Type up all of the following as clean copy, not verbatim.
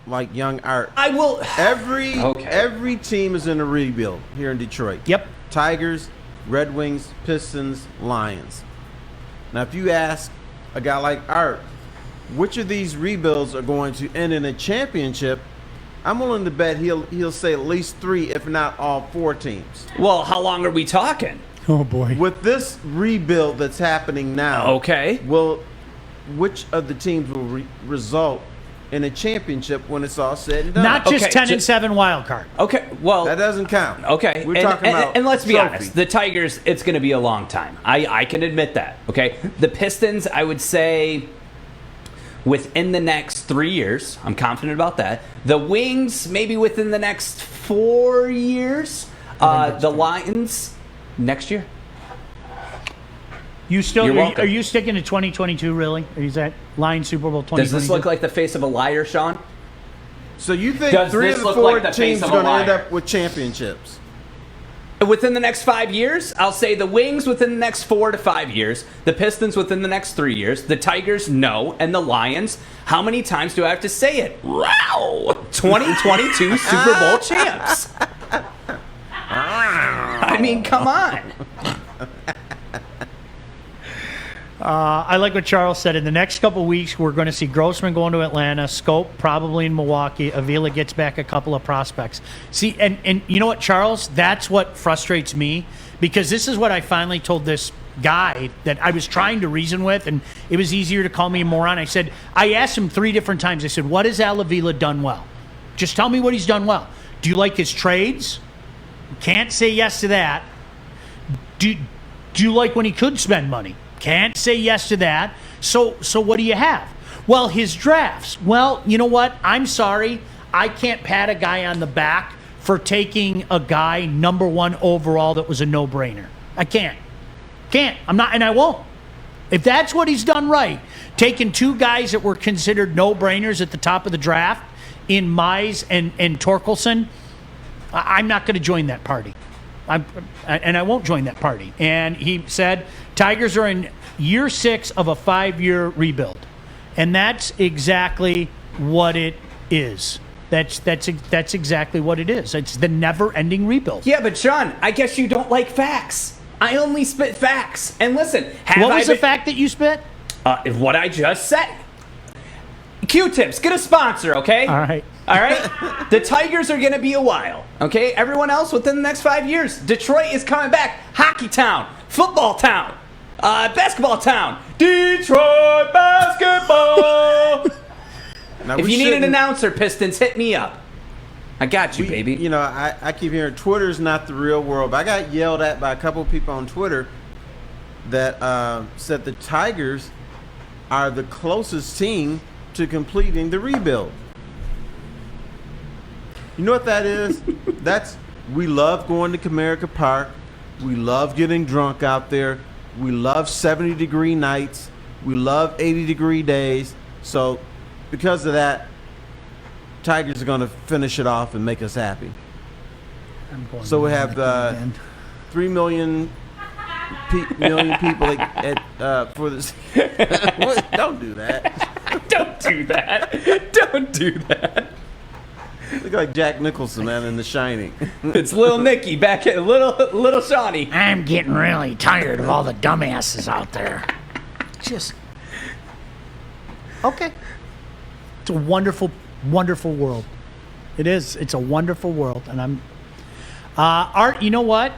like young Art. I will. Every team is in a rebuild here in Detroit. Yep. Tigers, Red Wings, Pistons, Lions. Now, if you ask a guy like Art, which of these rebuilds are going to end in a championship, I'm willing to bet he'll say at least 3, if not all 4 teams. Well, how long are we talking? Oh, boy. With this rebuild that's happening now, Okay. well, which of the teams will result in a championship when it's all said and done? Not just Okay, 10 and 7 wild card. Okay, well, That doesn't count. okay. We're talking about and let's be trophy. honest, the Tigers, it's going to be a long time. I can admit that. Okay, the Pistons, I would say within the next 3 years. I'm confident about that. The Wings, maybe within the next 4 years. The Lions, next year. You still You're welcome. are you sticking to 2022? Really? Are you that Lions Super Bowl 2022? Does this look like the face of a liar, Sean? So you think Does 3 this of the look 4 like the face teams of are a going to end liar? up with championships? Within the next 5 years, I'll say the Wings within the next 4 to 5 years, the Pistons within the next 3 years, the Tigers, no, and the Lions, how many times do I have to say it? Wow! 2022 Super Bowl champs. I mean, come on. I like what Charles said. In the next couple of weeks, we're going to see Grossman going to Atlanta, Scope probably in Milwaukee. Avila gets back a couple of prospects. See, and you know what, Charles? That's what frustrates me, because this is what I finally told this guy that I was trying to reason with, and it was easier to call me a moron. I asked him 3 different times. I said, what has Al Avila done well? Just tell me what he's done well. Do you like his trades? Can't say yes to that. Do you like when he could spend money? Can't say yes to that. So what do you have? Well, his drafts. Well, you know what? I'm sorry. I can't pat a guy on the back for taking a guy number 1 overall that was a no-brainer. I can't. I'm not, and I won't. If that's what he's done right, taking 2 guys that were considered no-brainers at the top of the draft in Mize and Torkelson, I'm not going to join that party. I won't join that party. And he said, Tigers are in year 6 of a 5-year rebuild. And that's exactly what it is. That's exactly what it is. It's the never-ending rebuild. Yeah, but Sean, I guess you don't like facts. I only spit facts. And listen, What was the fact that you spit? What I just said. Q-tips, get a sponsor, okay? All right. All right? The Tigers are going to be a while, okay? Everyone else within the next 5 years. Detroit is coming back. Hockey town. Football town. Basketball town. Detroit basketball. Now, If you need an announcer, Pistons, hit me up. I got you, baby. You know, I keep hearing Twitter's not the real world. But I got yelled at by a couple of people on Twitter that said the Tigers are the closest team to completing the rebuild. You know what that is? We love going to Comerica Park. We love getting drunk out there. We love 70-degree nights. We love 80-degree days. So because of that, Tigers are going to finish it off and make us happy. So we have 3 million people for this. Don't do that. Don't do that. Don't do that. Look like Jack Nicholson, man, in The Shining. It's Little Nicky back at Little Shawnee. I'm getting really tired of all the dumbasses out there. Just okay. It's a wonderful, wonderful world. It is. It's a wonderful world, and I'm. Art, you know what?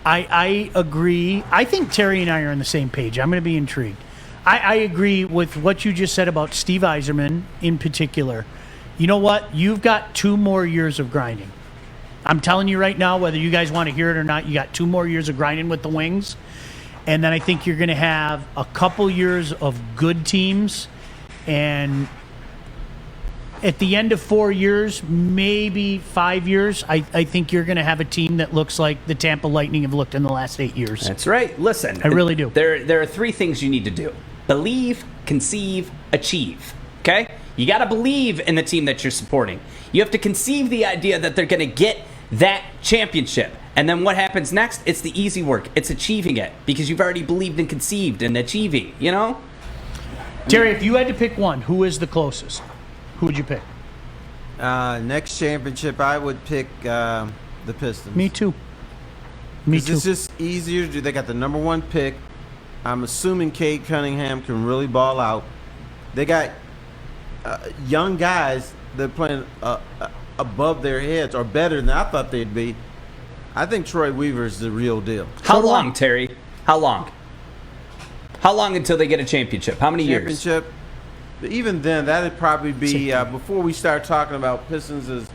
I agree. I think Terry and I are on the same page. I'm going to be intrigued. I agree with what you just said about Steve Yzerman in particular. You know what? You've got 2 more years of grinding. I'm telling you right now, whether you guys want to hear it or not, you got 2 more years of grinding with the Wings. And then I think you're going to have a couple years of good teams. And at the end of 4 years, maybe 5 years, I think you're going to have a team that looks like the Tampa Lightning have looked in the last 8 years. That's right. Listen. I really do. There are 3 things you need to do. Believe, conceive, achieve. Okay? You got to believe in the team that you're supporting. You have to conceive the idea that they're going to get that championship. And then what happens next? It's the easy work. It's achieving it because you've already believed and conceived and achieving, you know? Terry, if you had to pick one, who is the closest? Who would you pick? Next championship, I would pick the Pistons. Me too. Me 'Cause too. It's just easier to do. They got the number one pick. I'm assuming Cade Cunningham can really ball out. They got young guys that are playing above their heads or better than I thought they'd be. I think Troy Weaver is the real deal. How long, Terry? How long? How long until they get a championship? How many years? Championship. But even then, that'd probably be before we start talking about Pistons as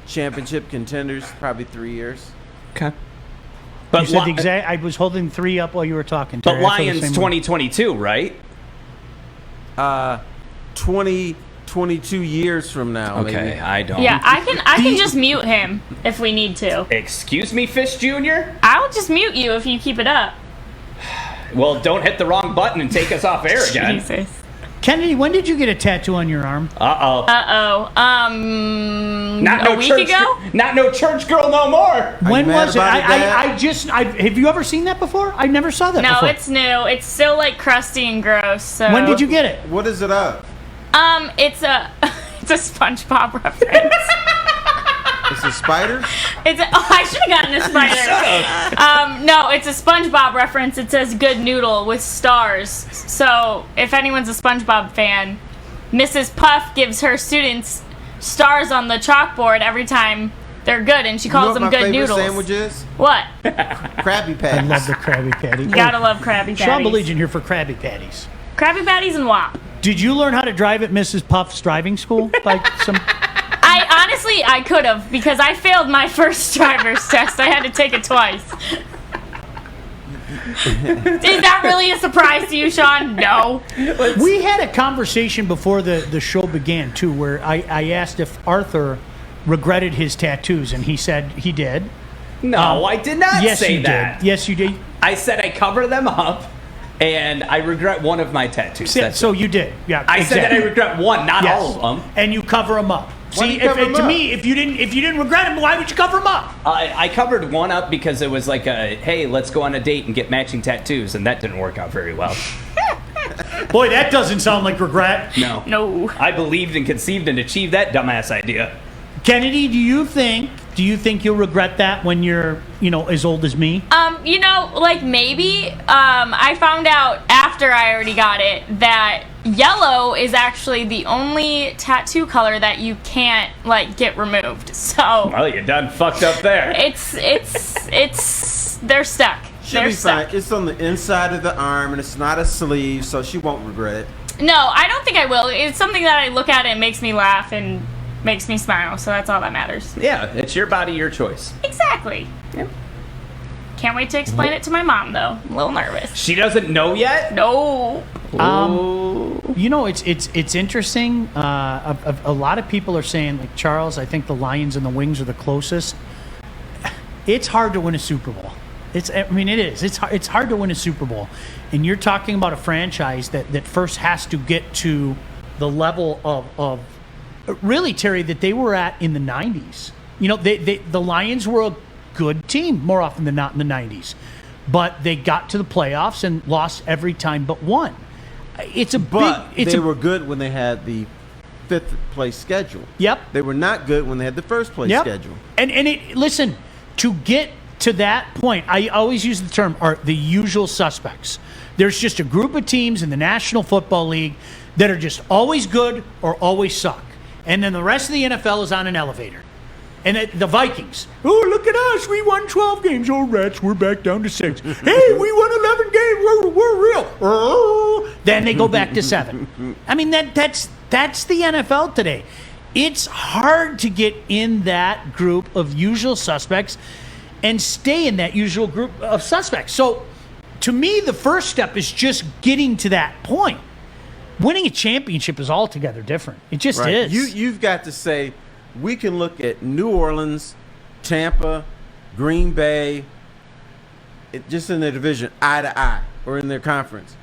championship contenders. Probably 3 years. Okay. You But said the exact. I was holding 3 up while you were talking. but Terry. I feel the Lions same way. 2022, right? 22 years from now. Okay, maybe. I don't. Yeah, I can just mute him if we need to. Excuse me, Fish Jr.? I'll just mute you if you keep it up. Well, don't hit the wrong button and take us off air again. Jesus. Kennedy, when did you get a tattoo on your arm? Uh-oh. Not A no week church ago? Not no church girl no more. When mad was it? about it, Dad? Have you ever seen that before? I never saw that No, before. it's new. It's still like crusty and gross. So When did you get it? What is it of? It's a it's a SpongeBob reference. It's a spider? I should have gotten a spider. No, it's a SpongeBob reference. It says "good noodle" with stars. So if anyone's a SpongeBob fan, Mrs. Puff gives her students stars on the chalkboard every time they're good, and she calls you know them what my good favorite noodles. sandwich is? What? Krabby I Patties. love the Krabby Patty. You gotta love Krabby Sean Patties. Baligian here for Krabby Patties. Krabby Patties and WAP. Did you learn how to drive at Mrs. Puff's driving school? Like some. I could have, because I failed my first driver's test. I had to take it twice. Is that really a surprise to you, Sean? No. We had a conversation before the show began too, where I asked if Arthur regretted his tattoos, and he said he did. No, I did not Yes, say you that. did. Yes, you did. I said I cover them up, and I regret one of my tattoos. That's So it. you did. Yeah. I said that I exactly. regret one, not Yes. all of them. And you cover them up. Why do See, you cover 'em to up? me, if you didn't regret them, why would you cover them up? I covered one up because it was like a, hey, let's go on a date and get matching tattoos, and that didn't work out very well. Boy, that doesn't sound like regret. No. No. I believed and conceived and achieved that dumbass idea. Kennedy, do you think you'll regret that when you're, as old as me? Like maybe. I found out after I already got it that yellow is actually the only tattoo color that you can't get removed. So Well, you done fucked up there. it's they're stuck. Should They're be stuck. fine. It's on the inside of the arm, and it's not a sleeve, so she won't regret it. No, I don't think I will. It's something that I look at and it makes me laugh and makes me smile. So that's all that matters. Yeah, it's your body, your choice. Exactly. Yeah. Can't wait to explain it to my mom though. I'm a little nervous. She doesn't know yet? No. It's interesting. A lot of people are saying, like Charles, I think the Lions and the Wings are the closest. It's hard to win a Super Bowl. It is. It's hard to win a Super Bowl, and you're talking about a franchise that first has to get to the level of really, Terry, that they were at in the 90s. The Lions were a good team more often than not in the 90s, but they got to the playoffs and lost every time but one. They were good when they had the fifth place schedule. Yep. They were not good when they had the first place schedule. Listen, to get to that point, I always use the term are the usual suspects. There's just a group of teams in the National Football League that are just always good or always suck. And then the rest of the NFL is on an elevator. And the Vikings, oh, look at us. We won 12 games. Oh, rats, we're back down to 6. Hey, we won 11 games. We're real. Oh. Then they go back to 7. I mean, that's the NFL today. It's hard to get in that group of usual suspects and stay in that usual group of suspects. So, to me, the first step is just getting to that point. Winning a championship is altogether different. It just is. You've got to say, we can look at New Orleans, Tampa, Green Bay, just in their division, eye to eye, or in their conference.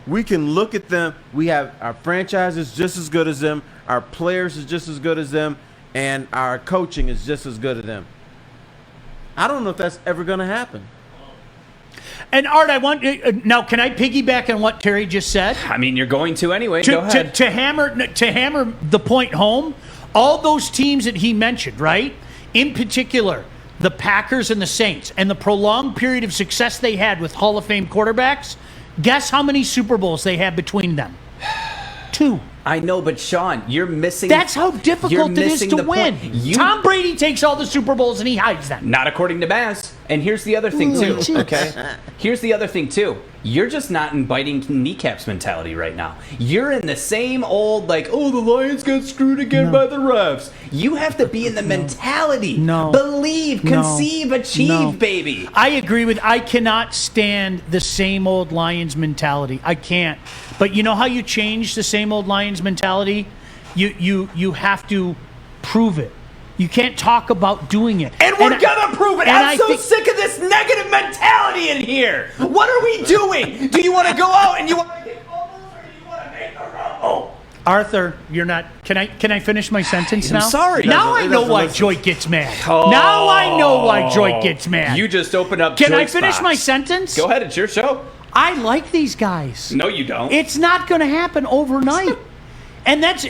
We can look at them. We have our franchises just as good as them. Our players is just as good as them. And our coaching is just as good as them. I don't know if that's ever going to happen. And Art, I want now. Can I piggyback on what Terry just said? I mean, you're going to anyway. Go ahead. To hammer the point home. all those teams that he mentioned, right? In particular, the Packers and the Saints, and the prolonged period of success they had with Hall of Fame quarterbacks, guess how many Super Bowls they had between them? 2. I know, but Sean, you're missing. That's how difficult it is to win. You, Tom Brady takes all the Super Bowls and he hides them. Not according to Maz. And here's the other thing, too. Okay? Here's the other thing, too. You're just not in biting kneecaps mentality right now. You're in the same old, like, oh, the Lions got screwed again by the refs. You have to be in the mentality. No. Believe, conceive, achieve, baby. I agree with, I cannot stand the same old Lions mentality. I can't. But you know how you change the same old Lions mentality? You have to prove it. You can't talk about doing it. And we're gonna prove it. I'm so sick of this negative mentality in here. What are we doing? Do you want to go out and you want to get fumbles, or do you want to make the rumble? Arthur, you're not. Can I finish my sentence now? I'm sorry. Now I know why Joy gets mad. Now I know why Joy gets mad. You just opened up. Can I Joy's finish box. my sentence? Go ahead. It's your show. I like these guys. No, you don't. It's not going to happen overnight. And that's,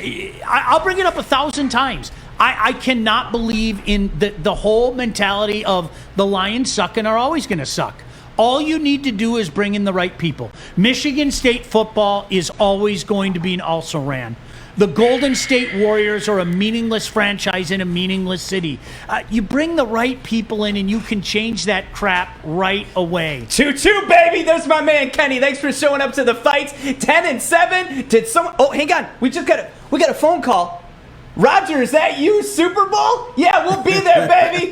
I'll bring it up 1,000 times. I cannot believe in the whole mentality of the Lions suck and are always going to suck. All you need to do is bring in the right people. Michigan State football is always going to be an also-ran. The Golden State Warriors are a meaningless franchise in a meaningless city. You bring the right people in and you can change that crap right away. 2-2, baby. There's my man Kenny. Thanks for showing up to the fights. 10-7. Did someone? Oh, hang on. We got a phone call. Roger, is that you, Super Bowl? Yeah, we'll be there, baby.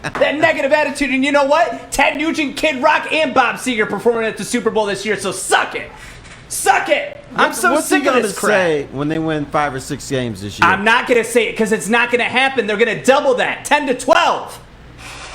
That negative attitude, and you know what? Ted Nugent, Kid Rock, and Bob Seger performing at the Super Bowl this year. So suck it. Suck it. I'm so What's sick he of gonna this crap. say when they win 5 or 6 games this year? I'm not going to say it because it's not going to happen. They're going to double that, 10-12.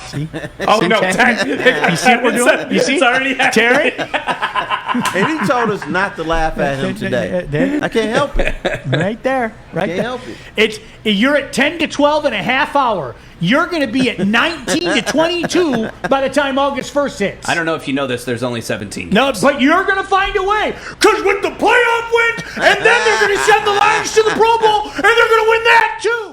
See? Oh, See, no, Terry? 10. You see what we're doing? You see? It's already Terry? And he told us not to laugh at him today. I can't help it. Right there. Right Can't there. help it. You're at 10 to 12 in a half hour. You're going to be at 19 to 22 by the time August 1st hits. I don't know if you know this. There's only 17. No, but you're going to find a way. Because with the playoff wins, and then they're going to send the Lions to the Pro Bowl, and they're going to win that too.